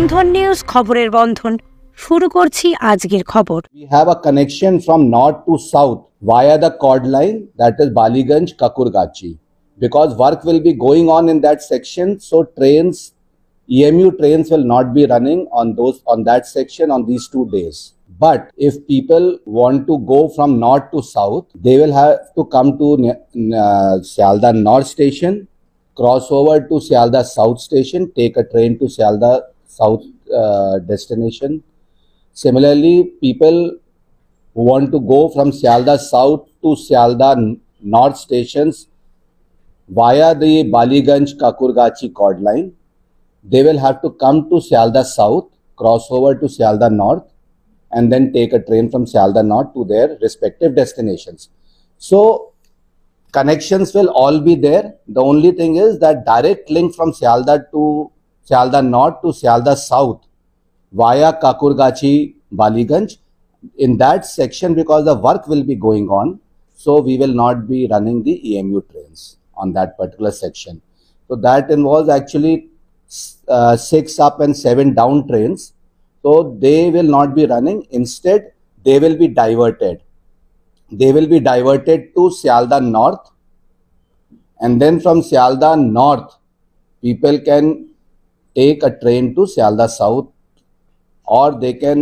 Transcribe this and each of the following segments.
বন্ধন news খবরের বন্ধন শুরু করছি আজকের খবর। We have a connection from north to south via the cord line, that is Baliganj Kakurgachi. Because work will be going on in that section, so EMU trains will not be running on that section on these 2 days. But if people want to go from north to south, they will have to come to Sialda North Station, cross over to Sialda South Station, take a train to Sialda South destination. Similarly, people who want to go from Sialda South to Sialda North stations via the Baliganj Kakurgachi cord line, they will have to come to Sialda South, cross over to Sialda North, and then take a train from Sialda North to their respective destinations. So connections will all be there. The only thing is that direct link from Sialda North to Sialda South via Kakurgachi Baliganj, in that section, because the work will be going on, so we will not be running the EMU trains on that particular section. So that involves actually 6 up and 7 down trains. So they will not be running. Instead, they will be diverted. They will be diverted to Sialda North, and then from Sialda North, people can take a train to Sialda South, or they can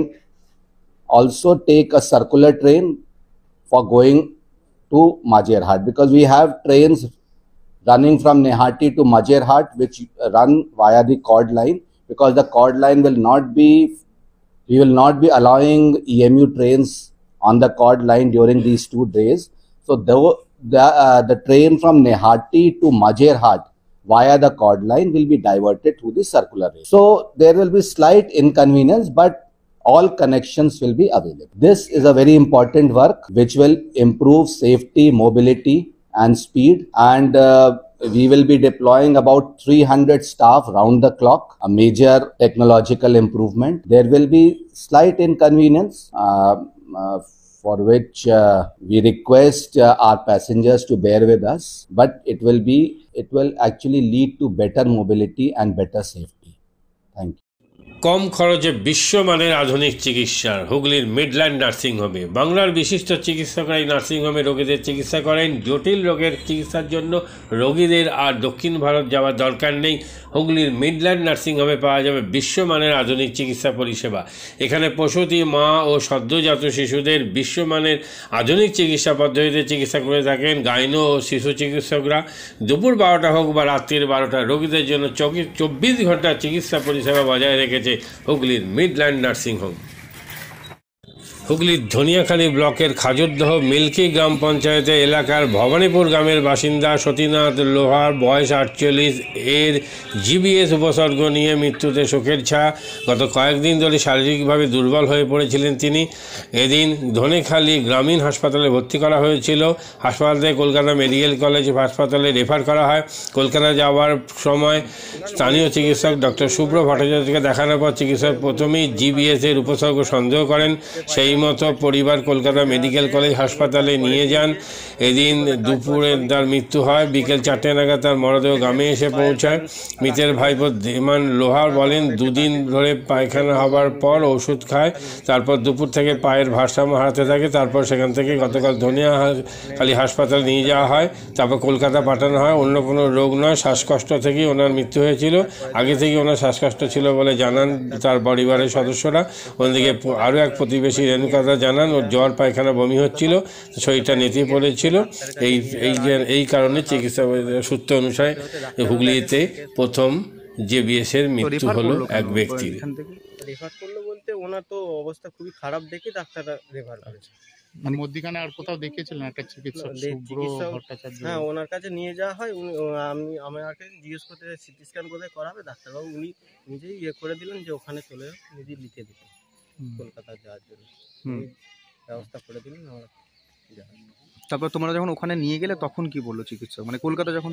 also take a circular train for going to Majerhat, because we have trains running from Nehati to Majerhat which run via the cord line, because the cord line we will not be allowing EMU trains on the cord line during these 2 days. So the train from Nehati to Majerhat via the cord line will be diverted to the circular rail. So there will be slight inconvenience, but all connections will be available. This is a very important work which will improve safety, mobility and speed, and we will be deploying about 300 staff round the clock, a major technological improvement. There will be slight inconvenience for which we request our passengers to bear with us, but it will actually lead to better mobility and better safety. Thank you. কম খরচে বিশ্বমানের আধুনিক চিকিৎসার হুগলির Midland নার্সিংহোমে বাংলার বিশিষ্ট চিকিৎসকরা এই নার্সিংহোমে রোগীদের চিকিৎসা করেন। জটিল রোগের চিকিৎসার জন্য রোগীদের আর দক্ষিণ ভারত যাওয়ার দরকার নেই। হুগলির মিডল্যান্ড নার্সিংহোমে পাওয়া যাবে বিশ্বমানের আধুনিক চিকিৎসা পরিষেবা। এখানে প্রসূতি মা ও সদ্যজাত শিশুদের বিশ্বমানের আধুনিক চিকিৎসা পদ্ধতিতে চিকিৎসা করে থাকেন গাইনো ও শিশু চিকিৎসকরা। দুপুর 12টা হোক বা রাত্রির 12টা, রোগীদের জন্য 24 ঘন্টা চিকিৎসা পরিষেবা বজায় রেখেছে হুগলির মিডল্যান্ড নার্সিং হোম। হুগলির ধনিয়াখালী ব্লকের খাজুরদহ মিল্কি গ্রাম পঞ্চায়েতের এলাকার ভবানীপুর গ্রামের বাসিন্দা সতীনাথ লোহার, বয়স 48, এর জিবিএস উপসর্গ নিয়ে মৃত্যুতে শোকের ছায়া। গত কয়েকদিন ধরে শারীরিকভাবে দুর্বল হয়ে পড়েছিলেন তিনি। এদিন ধনেখালী গ্রামীণ হাসপাতালে ভর্তি করা হয়েছিল। হাসপাতাল থেকে কলকাতা মেডিকেল কলেজ হাসপাতালে রেফার করা হয়। কলকাতা যাওয়ার সময় স্থানীয় চিকিৎসক ডক্টর শুভ্র ভট্টাচার্যকে দেখানোর পর চিকিৎসক প্রথমেই জিবিএসের উপসর্গ সন্দেহ করেন। সেই মতো পরিবার কলকাতা মেডিকেল কলেজ হাসপাতালে নিয়ে যান। এদিন দুপুরে তার মৃত্যু হয়। বিকেল 4টে নাগাদ তার মরদেহ গ্রামে এসে পৌঁছায়। মৃতের ভাইপো ধীমান লোহার বলেন, 2 দিন ধরে পায়খানা হবার পর ওষুধ খায়, তারপর দুপুর থেকে পায়ের ভারসাম্য হারাতে থাকে। তারপর সেখান থেকে গতকাল ধনিয়াখালী হাসপাতালে নিয়ে যাওয়া হয়, তারপর কলকাতা পাঠানো হয়। অন্য কোনো রোগ নয়, শ্বাসকষ্ট থেকেই ওনার মৃত্যু হয়েছিল। আগে থেকে ওনার শ্বাসকষ্ট ছিল বলে জানান তার পরিবারের সদস্যরা। অন্যদিকে আরও এক প্রতিবেশী কথা জানান ওর জ্বর, পায়খানা, বমি হচ্ছিল, শরীরটা নেতিয়ে পড়েছিল। এই কারণে চিকিৎসা সূত্র অনুসারে হুগলিতে প্রথম জিবিএসের মৃত্যু হলো এক ব্যক্তির। রেফার করলো বলতে ওনার তো অবস্থা খুবই খারাপ দেখে ডাক্তাররা রেফার করেছে। মানে মধ্যখানে আর কোথাও দেখিয়েছিলেন একটা চিকিৎসক ভট্টাচার্য? হ্যাঁ, ওনার কাছে নিয়ে যাওয়া হয়। আমাকে জিজ্ঞেস করতে সিটি স্ক্যান কোথায় করাবে ডাক্তারবাবু, উনি নিজেই করে দিলেন যে ওখানে চলে নিজেই লিখে দিতেন কলকাতা যাওয়ার জন্য ব্যবস্থা করে দিলেন। তারপর তোমরা যখন ওখানে নিয়ে গেলে তখন কি বললো চিকিৎসক? মানে কলকাতা যখন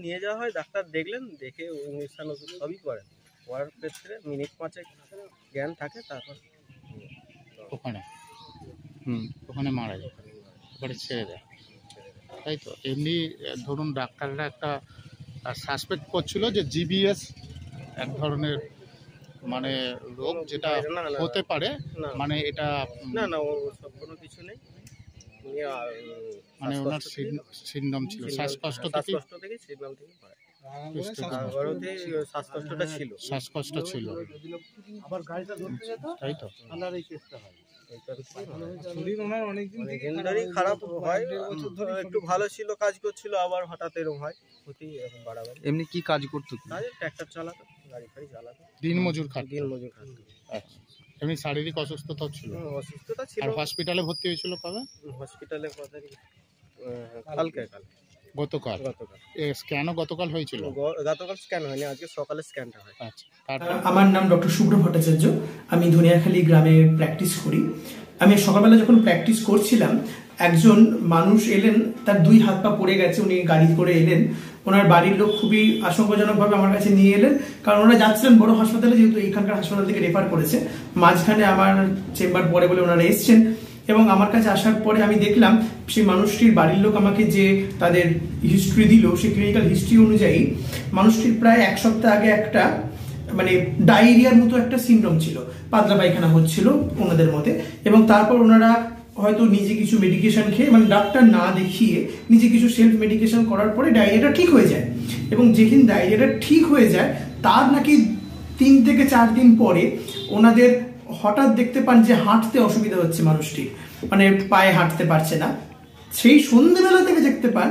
নিয়ে যাওয়া হয়, ডাক্তার দেখলেন, দেখে ইঞ্জেকশন ওষুধ সবই করেন। করার ক্ষেত্রে মিনিট 5 জ্ঞান থাকে, তারপর ওখানে মারা যায়, ওখানে ছেড়ে দেয়, তাই তো? এমনি ধরুন ডাক্তাররা একটা সাসপেক্ট করছিল যে জিবিএস এক ধরনের মানে রোগ যেটা না, না, হতে পারে, না। মানে এটা না না ও সব কোনো কিছু নেই, উনি মানে ওনার সিনড্রোম ছিল, শ্বাসকষ্ট থেকে সিনড্রোম থেকে হয়। শ্বাসকষ্ট শ্বাসকষ্ট ছিল, তাই তো। অনেকদিন ধরেই খারাপ হয়, একটু ভালো ছিল, কাজ করছিল, আবার হঠাৎ এরকম হয়, ক্ষতি এখন বাড়াবাড়ি। এমনি কি কাজ করতো? কাজে ট্র্যাক্টর চালাতো, গাড়ি ফাড়ি চালাতো, দিন মজুর খাট। আচ্ছা, এমনি শারীরিক অসুস্থতা ছিল, অসুস্থতা ছিল। আর হসপিটালে ভর্তি হয়েছিল কবে? হসপিটালে কালকে গতকাল স্ক্যানও গতকাল হয়েছিল? গতকাল স্ক্যান হয়নি, আজকে সকালে স্ক্যানটা হয়। আচ্ছা, তারপর আমার নাম ডক্টর শুভ্র ভট্টাচার্য, আমি ধনিয়াখালী গ্রামে প্র্যাকটিস করি। আমি সকালবেলা যখন প্র্যাকটিস করছিলাম, একজন মানুষ এলেন, তার 2 হাত পা পড়ে গেছে, উনি গাড়ি করে এলেন। ওনার বাড়ির লোক খুবই আশঙ্কাজনকভাবে আমার কাছে নিয়ে এলেন, কারণ ওনারা যাচ্ছিলেন বড় হাসপাতালে, যেহেতু এখানকার হাসপাতাল থেকে রেফার করেছে। মাঝখানে আমার চেম্বার পড়ে বলে ওনারা এসছেন, এবং আমার কাছে আসার পরে আমি দেখলাম সেই মানুষটির বাড়ির লোক আমাকে যে তাদের হিস্ট্রি দিল, সেই ক্লিনিক্যাল হিস্ট্রি অনুযায়ী মানুষটির প্রায় 1 সপ্তাহ আগে একটা মানে ডায়রিয়ার মতো একটা সিনড্রোম ছিল, পাতলা পায়খানা হচ্ছিল ওনাদের মতে। এবং তারপর ওনারা হয়তো নিজে কিছু মেডিকেশন খেয়ে, মানে ডাক্তার না দেখিয়ে নিজে কিছু সেলফ মেডিকেশন করার পরে ডায়রিয়াটা ঠিক হয়ে যায়। এবং যেদিন ডায়রিয়াটা ঠিক হয়ে যায়, তার নাকি 3 থেকে 4 দিন পরে ওনাদের হঠাৎ দেখতে পান যে হাঁটতে অসুবিধা হচ্ছে মানুষটির, মানে পায়ে হাঁটতে পারছে না। সেই সন্ধ্যেবেলা থেকে দেখতে পান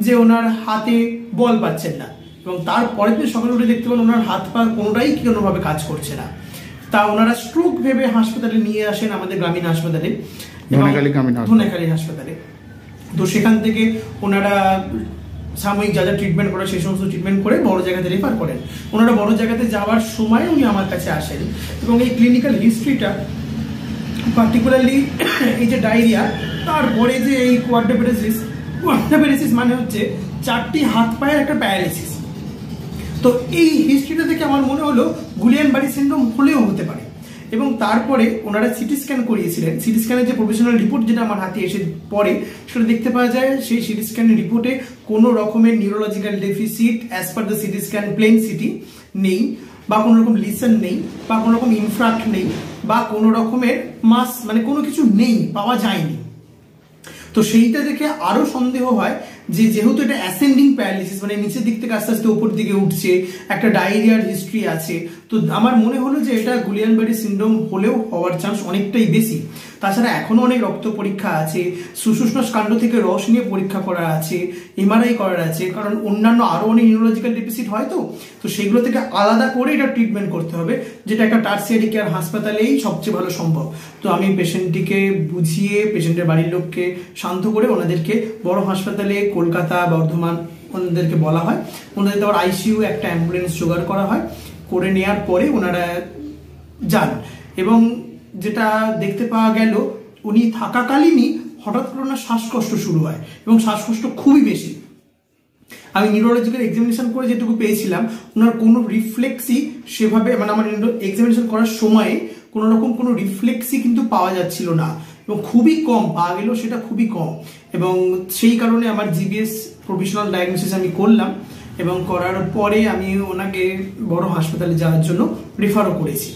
যে ওনার হাতে বল পাচ্ছেন না, এবং তারপরের দিন সকালে উঠে দেখতে পান ওনার হাত পা কোনোটাই কোনোভাবে কাজ করছে না। তা ওনারা স্ট্রোক ভেবে হাসপাতালে নিয়ে আসেন, আমাদের গ্রামীণ হাসপাতালে, ধনেখালী হাসপাতালে। তো সেখান থেকে ওনারা সাময়িক যা যা ট্রিটমেন্ট করে সেই সমস্ত ট্রিটমেন্ট করে বড় জায়গাতে রেফার করেন। ওনারা বড় জায়গাতে যাওয়ার সময় উনি আমার কাছে আসেন, এবং এই ক্লিনিক্যাল হিস্ট্রিটা পার্টিকুলারলি এই যে ডায়রিয়া, তারপরে যে এই কোয়াড্রাপ্যারেসিস মানে হচ্ছে 4টি হাত পায়ের একটা প্যারালিসিস। তো এই হিস্ট্রিটা থেকে আমার মনে হলো গুলিয়ান-বারি সিনড্রোম হলেও হতে পারে। এবং তারপরে ওনারা সিটি স্ক্যান করিয়েছিলেন। সিটি স্ক্যানের যে প্রফেশনাল রিপোর্ট যেটা আমার হাতে এসে পড়ে, সেটা দেখতে পাওয়া যায় সেই সিটি স্ক্যানের রিপোর্টে কোনো রকমের neurological deficit as per the CT scan plain CT নেই, বা কোনো রকম লিসন নেই, বা কোনো রকম ইনফ্রাক্ট নেই, বা কোনো রকমের মাস মানে কোনো কিছু নেই, পাওয়া যায়নি। তো সেইটা দেখে আরো সন্দেহ হয় যে যেহেতু এটা অ্যাসেন্ডিং প্যারালিসিস, মানে নিচের দিক থেকে আস্তে আস্তে উপর দিকে উঠছে, একটা ডায়রিয়ার হিস্ট্রি আছে, তো আমার মনে হলো যে এটা গুলিয়ান-বারি সিনড্রোম হলেও হওয়ার চান্স অনেকটাই বেশি। তাছাড়া এখনো অনেক রক্ত পরীক্ষা আছে, সুষুষ্ণস কাণ্ড থেকে রস নিয়ে পরীক্ষা করা আছে, এমআরআই করার আছে, কারণ অন্যান্য আরো অনেক নিউরোলজিক্যাল ডেফিসিট হয়, তো সেগুলো থেকে আলাদা করে এটা ট্রিটমেন্ট করতে হবে, যেটা একটা টার্সিয়ারি কেয়ার হাসপাতালেই সবচেয়ে ভালো সম্ভব। তো আমি পেশেন্টটিকে বুঝিয়ে, পেশেন্টের বাড়ির লোককে শান্ত করে ওনাদেরকে বড় হাসপাতালে কলকাতা, বর্ধমান ওনাদেরকে বলা হয়। ওনাদের আবার আইসিইউ একটা অ্যাম্বুলেন্স জোগাড় করা হয়, করে নেওয়ার পরে ওনারা যান। এবং যেটা দেখতে পাওয়া গেল, উনি থাকাকালীনই হঠাৎ করে ওনার শ্বাসকষ্ট শুরু হয়, এবং শ্বাসকষ্ট খুবই বেশি। আমি নিউরোলজিক্যাল এক্সামিনেশন করে যেটুকু পেয়েছিলাম, ওনার কোনো রিফ্লেক্সই সেভাবে, মানে আমার এক্সামিনেশন করার সময়ে কোনো রকম কোনো রিফ্লেক্সই কিন্তু পাওয়া যাচ্ছিল না, এবং খুবই কম পাওয়া গেল, সেটা খুবই কম। এবং সেই কারণে আমার জিবিএস প্রফেশনাল ডায়াগনোসিস আমি করলাম, এবং করার পরে আমি ওনাকে বড় হাসপাতালে যাওয়ার জন্য রেফারও করেছি।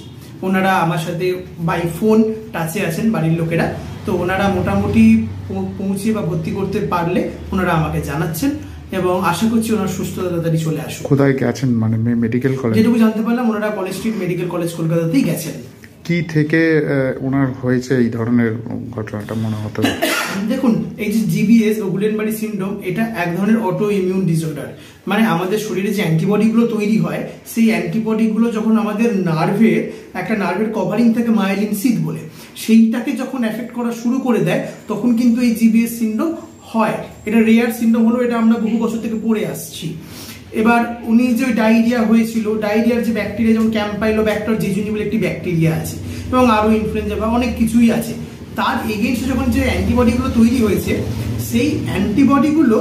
ওনারা আমার সাথে বাই ফোন টাচে আছেন বাড়ির লোকেরা, তো ওনারা মোটামুটি পৌঁছে বা ভর্তি করতে পারলে ওনারা আমাকে জানাচ্ছেন, এবং আশা করছি ওনার সুস্থতা তাড়াতাড়ি চলে আসুক। কোথায় গেছেন, মানে মেডিকেল কলেজ? যেটুকু জানতে পারলাম ওনারা কলেজ স্ট্রিট মেডিকেল কলেজ কলকাতাতেই গেছেন। কি থেকে ওনার হয়েছে এই ধরনের ঘটনাটা মনে হতে? দেখুন, এই যে জিবিএস বা গুলিয়ান-বারি সিনড্রোম, এটা এক ধরনের অটো ইমিউন ডিসঅর্ডার। মানে আমাদের শরীরে যে অ্যান্টিবডিগুলো তৈরি হয়, সেই অ্যান্টিবডিগুলো যখন আমাদের একটা নার্ভের কভারিং থাকে মায়েলিন সিদ বলে, সেইটাকে যখন এফেক্ট করা শুরু করে দেয়, তখন কিন্তু এই জিবিএস সিনড্রোম হয়। এটা রেয়ার সিনড্রোম হলো, এটা আমরা বহু বছর থেকে পড়ে আসছি। এবার উনি যে ডায়রিয়া হয়েছিল, ডায়রিয়ার যে ব্যাকটেরিয়া, যেমন ক্যাম্পাইলোব্যাক্টর জেজুনি বলে একটি ব্যাকটেরিয়া আছে, এবং আরো ইনফ্লুয়েঞ্জা বা অনেক কিছুই আছে, তার এগেইনস্টে যখন যে অ্যান্টিবডিগুলো তৈরি হয়েছে, সেই অ্যান্টিবডিগুলো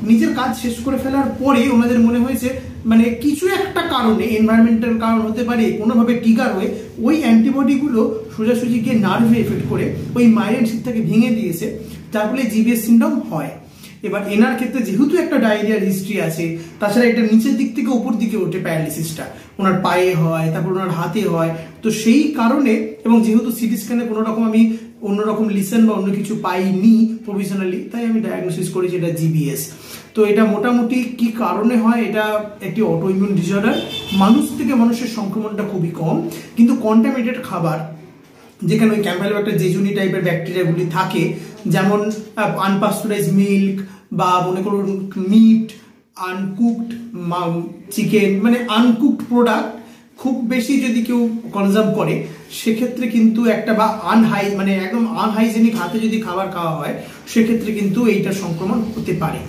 নিজের কাজ শেষ করে ফেলার পরে ওনাদের মনে হয়েছে মানে কিছু একটা কারণে, এনভায়রনমেন্টাল কারণ হতে পারে, কোনোভাবে ট্রিগার হয়ে ওই অ্যান্টিবডিগুলো সোজাসুজি গিয়ে নার্ভে এফেক্ট করে ওই মাইলিন সিদটাকে ভেঙে দিয়েছে, যার ফলে জিবিএস সিনড্রোম হয়। এবার এনার ক্ষেত্রে যেহেতু একটা ডায়রিয়ার হিস্ট্রি আছে, তাছাড়া এটা নিচের দিক থেকে উপর দিকে ওঠে প্যারালিসিসটা, ওনার পায়ে হয়, তারপর ওনার হাতে হয়, তো সেই কারণে, এবং যেহেতু সিটি স্ক্যানে কোনো রকম আমি অন্যরকম লিসেন বা অন্য কিছু পাইনি প্রভিশনালি, তাই আমি ডায়াগনোসিস করি যে এটা জিবিএস। তো এটা মোটামুটি কি কারণে হয়, এটা একটি অটোইমিউন ডিসঅর্ডার। মানুষ থেকে মানুষের সংক্রমণটা খুবই কম, কিন্তু কন্টামিনেটেড খাবার, যেখানে ওই ক্যাম্পেলোব্যাক্টার জেজুনি টাইপের ব্যাকটেরিয়াগুলি থাকে, যেমন আনপাস্টুরাইজ মিল্ক বা মনে করুন মিট, আনকুকড চিকেন, মানে আনকুকড প্রোডাক্ট খুব বেশি যদি কেউ কনজাম করে, সেক্ষেত্রে কিন্তু একটা বা মানে একদম আনহাইজেনিক হাতে যদি খাবার খাওয়া হয়, সেক্ষেত্রে কিন্তু এইটা সংক্রমণ হতে পারে।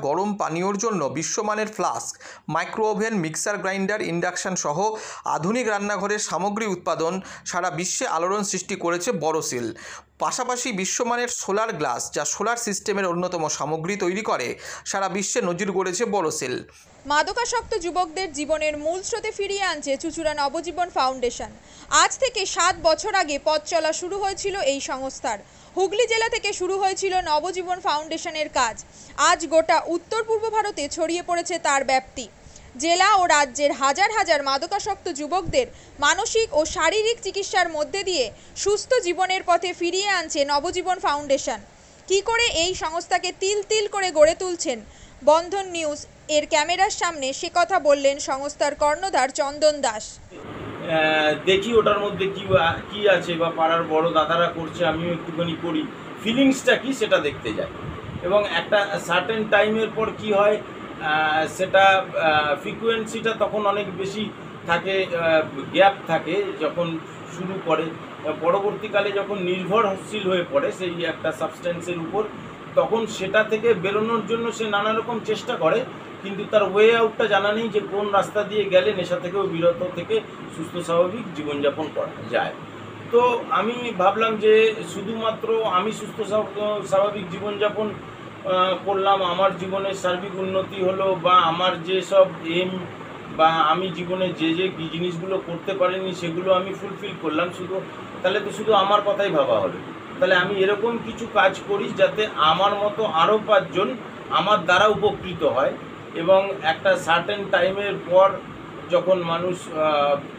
গরম পানীয়র জন্য বিশ্বমানের flask, micro oven, mixer grinder, induction সহ আধুনিক রান্নাঘরের সামগ্রী উৎপাদন সারা বিশ্বে আলোড়ন সৃষ্টি করেছে বোরোসিল। পাশাপাশি বিশ্বমানের সোলার গ্লাস, যা সোলার সিস্টেমের অন্যতম সামগ্রী তৈরি করে, সারা বিশ্বে নজির গড়েছে বোরোসিল। মাদকাসক্ত যুবকদের জীবনের মূল স্রোতে ফিরিয়ে আনছে চুঁচুড়া নবজীবন ফাউন্ডেশন। আজ থেকে 7 বছর আগে পথ চলা শুরু হয়েছিল এই সংস্থার। হুগলি জেলা থেকে শুরু হয়েছিল নবজীবন ফাউন্ডেশনের কাজ। আজ গোটা উত্তর পূর্ব ভারতে ছড়িয়ে পড়েছে তার ব্যাপ্তি। জেলা ও রাজ্যের হাজার হাজার মাদকাসক্ত যুবকদের মানসিক ও শারীরিক চিকিৎসার মধ্যে দিয়ে সুস্থ জীবনের পথে ফিরিয়ে আনছে নবজীবন ফাউন্ডেশন। কি করে এই সংস্থাকে তিল তিল করে গড়ে তুলছেন বন্ধন নিউজ এর ক্যামেরার সামনে, সে কথা বললেন সংস্থার কর্ণধার চন্দন দাস। দেখি ওটার মধ্যে কি আছে, বা পাড়ার বড় দাদারা করছে, আমিও একটুখানি করি, ফিলিংসটা কি সেটা দেখতে যাই। এবং একটা সার্টেন টাইমের পর কি হয়, সেটা ফ্রিকোয়েন্সিটা তখন অনেক বেশি থাকে, গ্যাপ থাকে যখন শুরু করে, পরবর্তীকালে যখন নির্ভরশীল হয়ে পড়ে সেই একটা সাবস্টেন্সের উপর, তখন সেটা থেকে বেরোনোর জন্য সে নানা রকম চেষ্টা করে, কিন্তু তার ওয়ে আউটটা জানা নেই যে কোন রাস্তা দিয়ে গেলে নেশা থেকেও বিরত থেকে সুস্থ স্বাভাবিক জীবনযাপন করা যায়। তো আমি ভাবলাম যে শুধুমাত্র আমি সুস্থ স্বাভাবিক জীবনযাপন করলাম, আমার জীবনের সার্বিক উন্নতি হলো, বা আমার যে সব এম বা আমি জীবনে যে জিনিসগুলো করতে পারিনি সেগুলো আমি ফুলফিল করলাম, তাহলে তো শুধু আমার কথাই ভাবা হলো। তাহলে আমি এরকম কিছু কাজ করি যাতে আমার মতো আরও 5 জন আমার দ্বারা উপকৃত হয়, এবং একটা সার্টেন টাইমের পর যখন মানুষ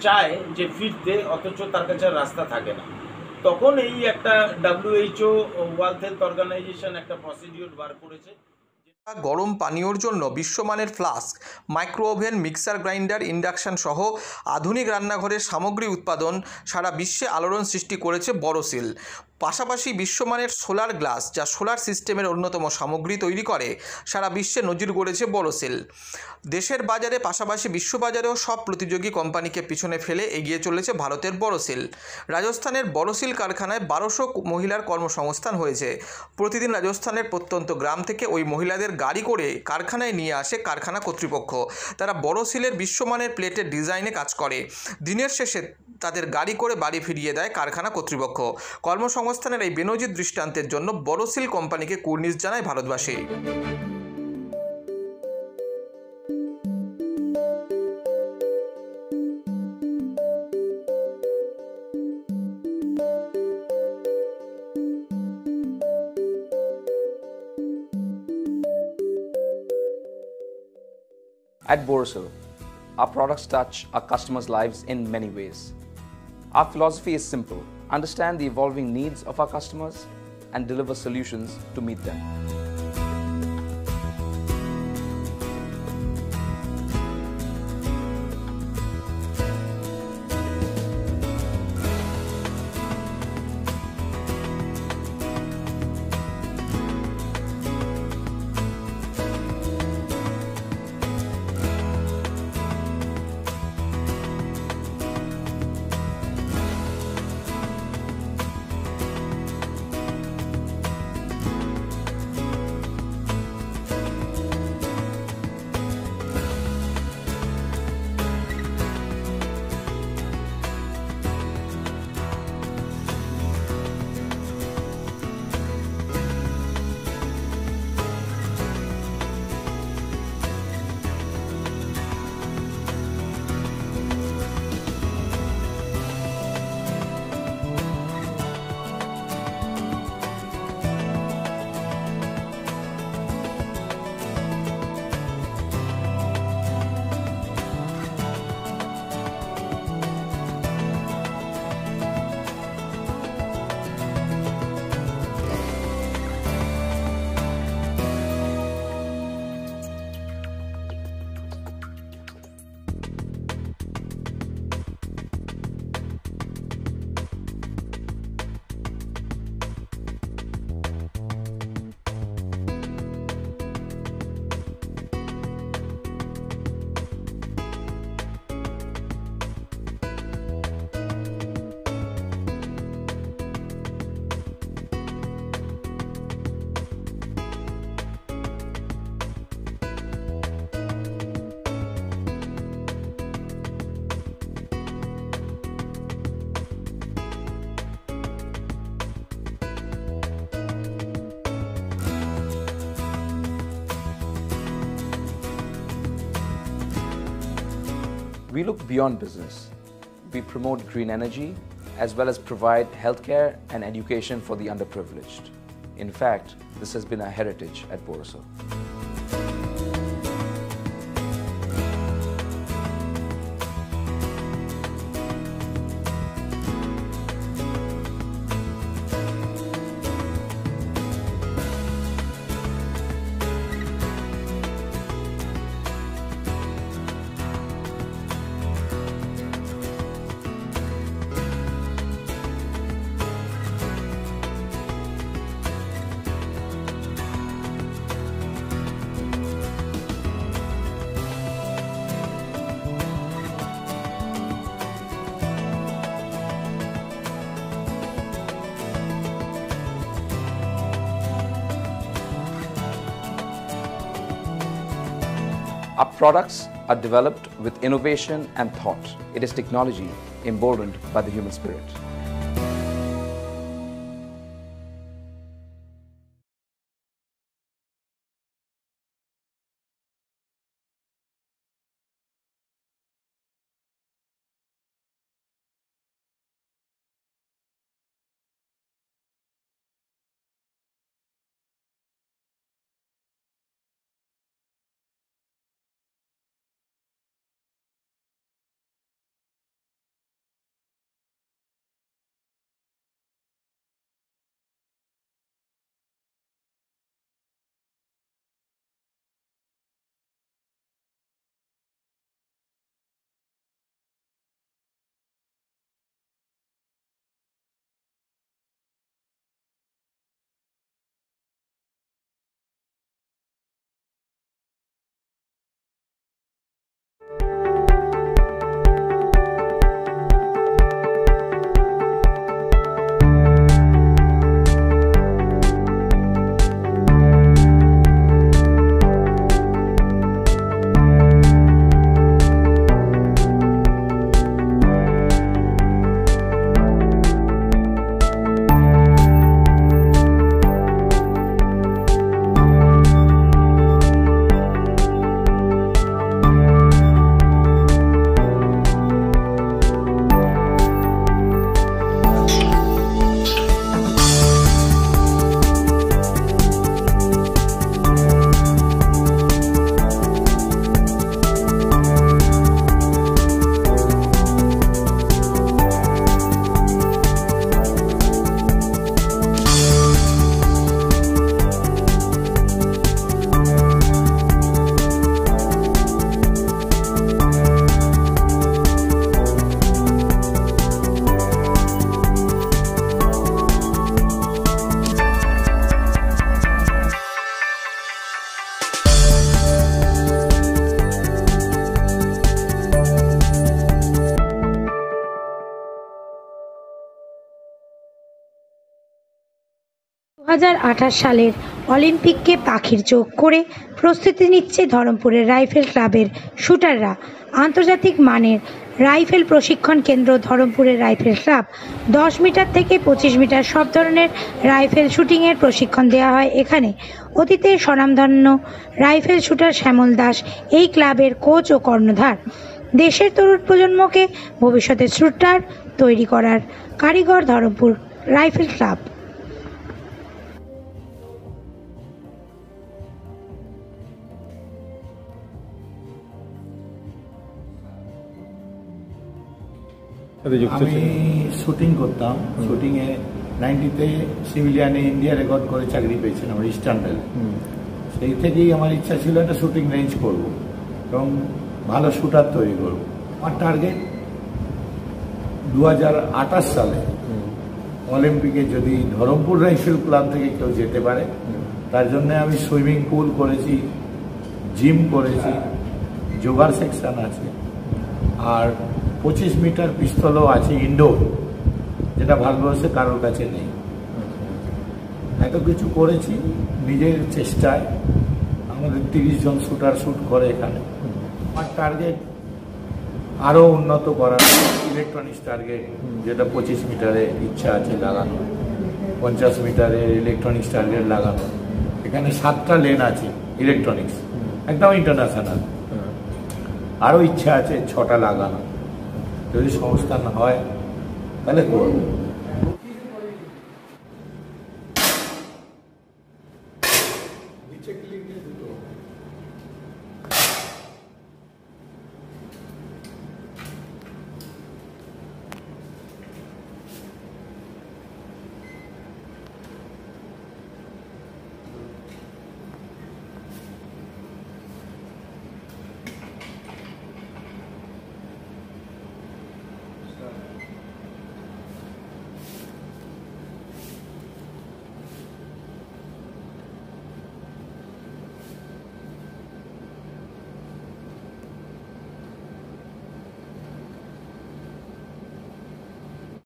চায় যে ফিরতে, অথচ তার কাছে রাস্তা থাকে না, তখন এই একটা WHO ওয়ার্ল্ড হেলথ অর্গানাইজেশন একটা প্রসিডিউর বার করেছে। গরম পানীয়র জন্য বিশ্বমানের flask, micro oven, mixer grinder, induction সহ আধুনিক রান্নাঘরের সামগ্রী উৎপাদন সারা বিশ্বে আলোড়ন সৃষ্টি করেছে বোরোসিল। পাশাপাশি বিশ্বমানের সোলার গ্লাস, যা সোলার সিস্টেমের অন্যতম সামগ্রী তৈরি করে, সারা বিশ্বে নজির গড়েছে বোরোসিল। দেশের বাজারে পাশাপাশি বিশ্ববাজারেও সব প্রতিযোগী কোম্পানিকে পিছনে ফেলে এগিয়ে চলেছে ভারতের বোরোসিল। রাজস্থানের বোরোসিল কারখানায় 1200 মহিলার কর্মসংস্থান হয়েছে। প্রতিদিন রাজস্থানের প্রত্যন্ত গ্রাম থেকে ওই মহিলাদের গাড়ি করে কারখানায় নিয়ে আসে কারখানা কর্তৃপক্ষ। তারা বোরোসিলের বিশ্বমানের প্লেটের ডিজাইনে কাজ করে। দিনের শেষে তাদের গাড়ি করে বাড়ি ফিরিয়ে দেয় কারখানা কর্তৃপক্ষ। কর্মসংস্থানের এই বেনজির দৃষ্টান্তের জন্য বোরোসিল কোম্পানিকে কুর্নিশ জানায় ভারতবাসী। At Borosil, our products touch our customers' lives in many ways. Our philosophy is simple: understand the evolving needs of our customers and deliver solutions to meet them. We look beyond business. We promote green energy as well as provide healthcare and education for the underprivileged. In fact, this has been our heritage at Borosil. Our products are developed with innovation and thought. It is technology emboldened by the human spirit. সালের অলিম্পিককে পাখির চোখ করে প্রস্তুতি নিচ্ছে ধরমপুরের rifle ক্লাবের শুটাররা। আন্তর্জাতিক মানের rifle প্রশিক্ষণ কেন্দ্র ধরমপুরের রাইফেল ক্লাব 10 মিটার থেকে 25 মিটার সব ধরনের রাইফেল শুটিংয়ের প্রশিক্ষণ দেওয়া হয় এখানে। অতীতে স্বনামধন্য রাইফেল শুটার শ্যামল দাস এই ক্লাবের কোচ ও কর্ণধার। দেশের তরুণ প্রজন্মকে ভবিষ্যতের শুটার তৈরি করার কারিগর ধরমপুর রাইফেল ক্লাব। আমি শুটিং করতাম। শুটিংয়ে 90-তে সিভিলিয়ানে ইন্ডিয়া রেকর্ড করে চাকরি পেয়েছিলাম ইস্টার্ন রেল। সেই থেকেই আমার ইচ্ছা ছিল একটা শুটিং রেঞ্জ করব এবং ভালো শুটার তৈরি করব। আমার টার্গেট 2028 সালে অলিম্পিকে যদি ধরমপুর রাইফেল ক্লাব থেকে কেউ যেতে পারে, তার জন্য আমি সুইমিং পুল করেছি, জিম করেছি, যোগার সেকশন আছে, আর 25 মিটার পিস্তলও আছে ইনডোর, যেটা ভারতবর্ষে কারোর কাছে নেই। এত কিছু করেছি নিজের চেষ্টায়। আমাদের 30 জন শুটার শুট করে এখানে। আমার টার্গেট আরও উন্নত করার, ইলেকট্রনিক্স টার্গেট, যেটা 25 মিটারে ইচ্ছা আছে লাগানো, 50 মিটারের ইলেকট্রনিক্স টার্গেট লাগানো। এখানে 7টা লেন আছে ইলেকট্রনিক্স, একদম ইন্টারন্যাশনাল। আরও ইচ্ছা আছে 6টা লাগানো, যদি সংস্থান হয় তাহলে করব।